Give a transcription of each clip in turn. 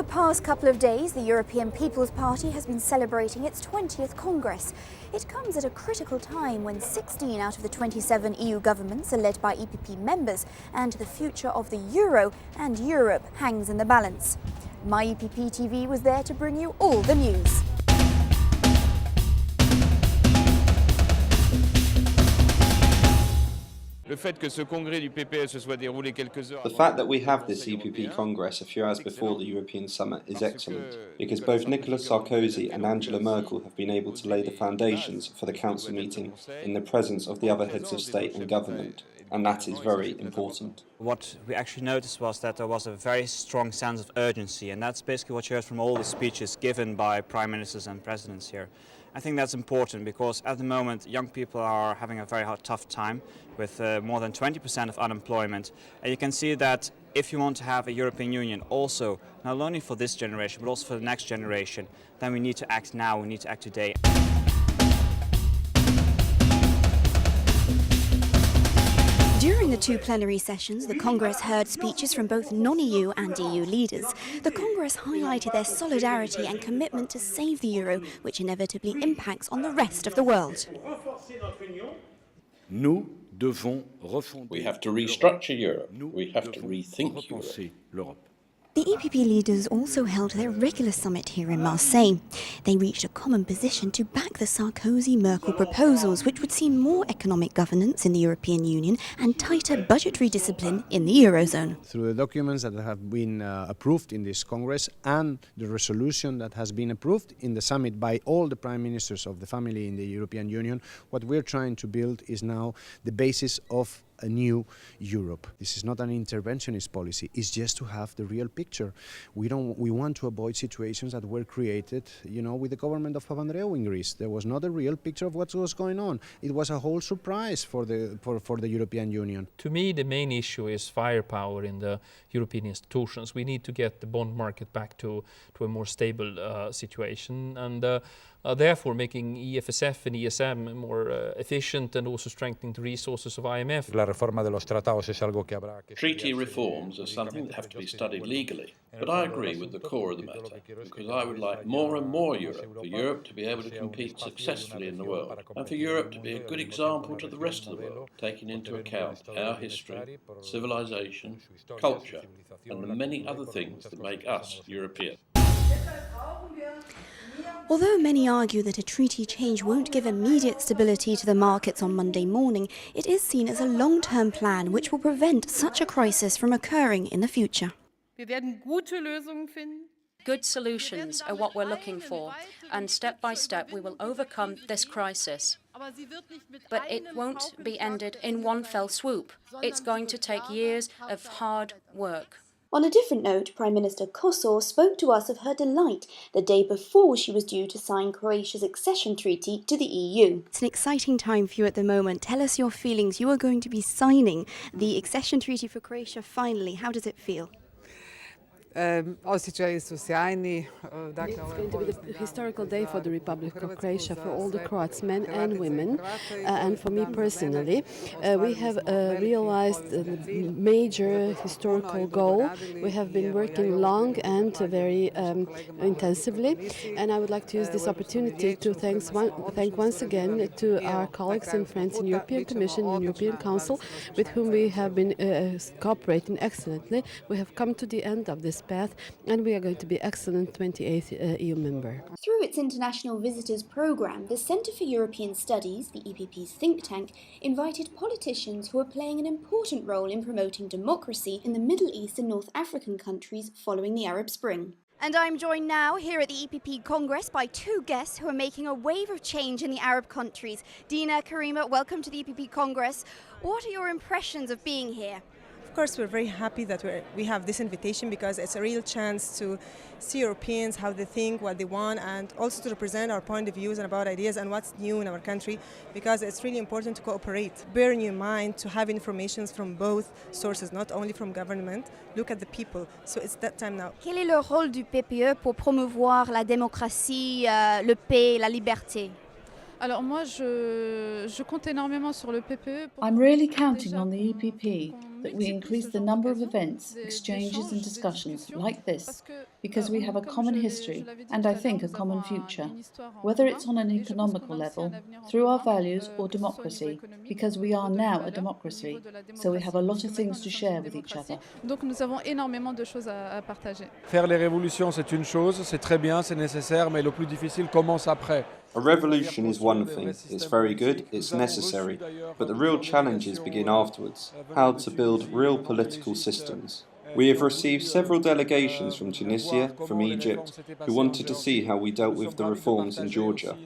past couple of days, the European People's Party has been celebrating its 20th Congress. It comes at a critical time when 16 out of the 27 EU governments are led by EPP members, and the future of the euro and Europe hangs in the balance. My EPP TV was there to bring you all the news. The fact that we have this EPP Congress a few hours before the European Summit is excellent, because both Nicolas Sarkozy and Angela Merkel have been able to lay the foundations for the Council meeting in the presence of the other heads of state and government, and that is very important. What we actually noticed was that there was a very strong sense of urgency, and that's basically what you heard from all the speeches given by prime ministers and presidents here. I think that's important because at the moment young people are having a very tough time with more than 20% of unemployment, and you can see that if you want to have a European Union also, not only for this generation but also for the next generation, then we need to act now, we need to act today. During the two plenary sessions, the Congress heard speeches from both non-EU and EU leaders. The Congress highlighted their solidarity and commitment to save the euro, which inevitably impacts on the rest of the world. We have to restructure Europe. We have to rethink Europe. The EPP leaders also held their regular summit here in Marseille. They reached a common position to back the Sarkozy-Merkel proposals, which would see more economic governance in the European Union and tighter budgetary discipline in the Eurozone. Through the documents that have been approved in this Congress and the resolution that has been approved in the summit by all the prime ministers of the family in the European Union, what we're trying to build is now the basis of a new Europe. This is not an interventionist policy, it's just to have the real picture. We want to avoid situations that were created, with the government of Papandreou in Greece. There was not a real picture of what was going on. It was a whole surprise for the European Union. To me, the main issue is firepower in the European institutions. We need to get the bond market back to a more stable situation, and therefore making EFSF and ESM more efficient and also strengthening the resources of IMF. Treaty reforms are something that have to be studied legally, but I agree with the core of the matter, because I would like more and more Europe, for Europe to be able to compete successfully in the world, and for Europe to be a good example to the rest of the world, taking into account our history, civilization, culture, and the many other things that make us European. Although many argue that a treaty change won't give immediate stability to the markets on Monday morning, it is seen as a long-term plan which will prevent such a crisis from occurring in the future. Good solutions are what we're looking for, and step by step we will overcome this crisis. But it won't be ended in one fell swoop. It's going to take years of hard work. On a different note, Prime Minister Kosor spoke to us of her delight the day before she was due to sign Croatia's accession treaty to the EU. It's an exciting time for you at the moment. Tell us your feelings. You are going to be signing the accession treaty for Croatia finally. How does it feel? It's going to be the historical day for the Republic of Croatia, for all the Croats, men and women, and for me personally. We have realized a major historical goal. We have been working long and very intensively, and I would like to use this opportunity to thank once again to our colleagues and friends in European Commission and European Council, with whom we have been cooperating excellently. We have come to the end of this path, and we are going to be excellent 28th EU member. Through its International Visitors Programme, the Centre for European Studies, the EPP's think tank, invited politicians who are playing an important role in promoting democracy in the Middle East and North African countries following the Arab Spring. And I'm joined now here at the EPP Congress by two guests who are making a wave of change in the Arab countries. Dina, Karima, welcome to the EPP Congress. What are your impressions of being here? Of course, we're very happy that we have this invitation, because it's a real chance to see Europeans, how they think, what they want, and also to represent our point of views and about ideas and what's new in our country, because it's really important to cooperate. Bear in your mind to have information from both sources, not only from government. Look at the people. So it's that time now. Quel est le rôle du PPE pour promouvoir la démocratie, le paix, la liberté? Alors moi, je compte énormément sur le PPE. I'm really counting on the EPP that we increase the number of events, exchanges and discussions like this, because we have a common history and I think a common future, whether it's on an economical level, through our values or democracy, because we are now a democracy, so we have a lot of things to share with each other. Donc nous avons énormément de choses à partager. Faire les révolutions, c'est une chose, c'est très bien, c'est nécessaire, mais le plus difficile commence après. A revolution is one thing, it's very good, it's necessary, but the real challenges begin afterwards, how to build real political systems. We have received several delegations from Tunisia, from Egypt, who wanted to see how we dealt with the reforms in Georgia,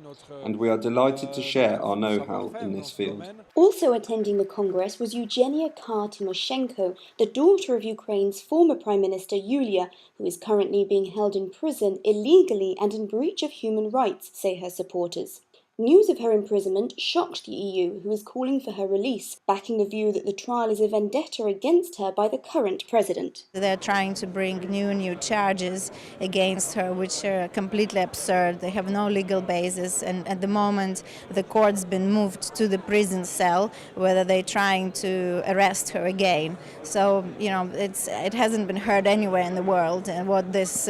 and we are delighted to share our know-how in this field. Also attending the Congress was Yulia Tymoshenko, the daughter of Ukraine's former Prime Minister Yulia, who is currently being held in prison illegally and in breach of human rights, say her supporters. News of her imprisonment shocked the EU, who is calling for her release, backing the view that the trial is a vendetta against her by the current president. They're trying to bring new charges against her, which are completely absurd. They have no legal basis, and at the moment the court's been moved to the prison cell, whether they're trying to arrest her again. So, it hasn't been heard anywhere in the world, and what this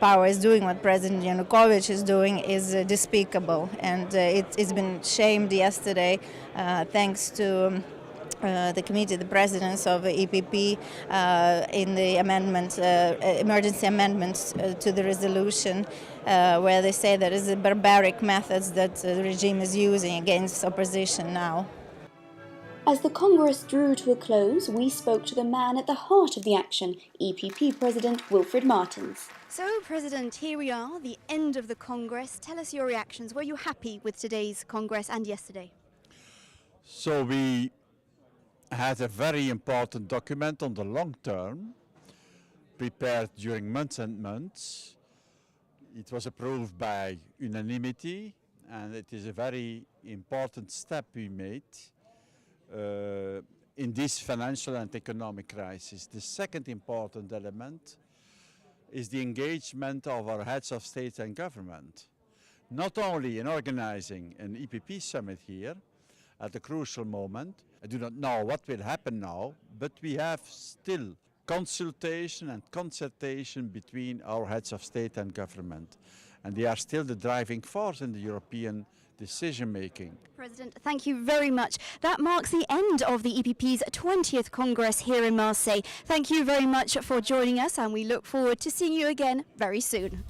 power is doing, what President Yanukovych is doing, is despicable, and it's been shamed yesterday thanks to the committee, the presidents of the EPP, in the amendment, emergency amendments to the resolution, where they say that is the barbaric methods that the regime is using against opposition now. As the Congress drew to a close, we spoke to the man at the heart of the action, EPP President Wilfried Martens. So, President, here we are, the end of the Congress. Tell us your reactions. Were you happy with today's Congress and yesterday? So we had a very important document on the long term, prepared during months and months. It was approved by unanimity, and it is a very important step we made in this financial and economic crisis. The second important element is the engagement of our heads of state and government, not only in organizing an EPP summit here at a crucial moment. I do not know what will happen now, but we have still consultation and consultation between our heads of state and government, and they are still the driving force in the European decision-making. President, thank you very much. That marks the end of the EPP's 20th Congress here in Marseille. Thank you very much for joining us, and we look forward to seeing you again very soon.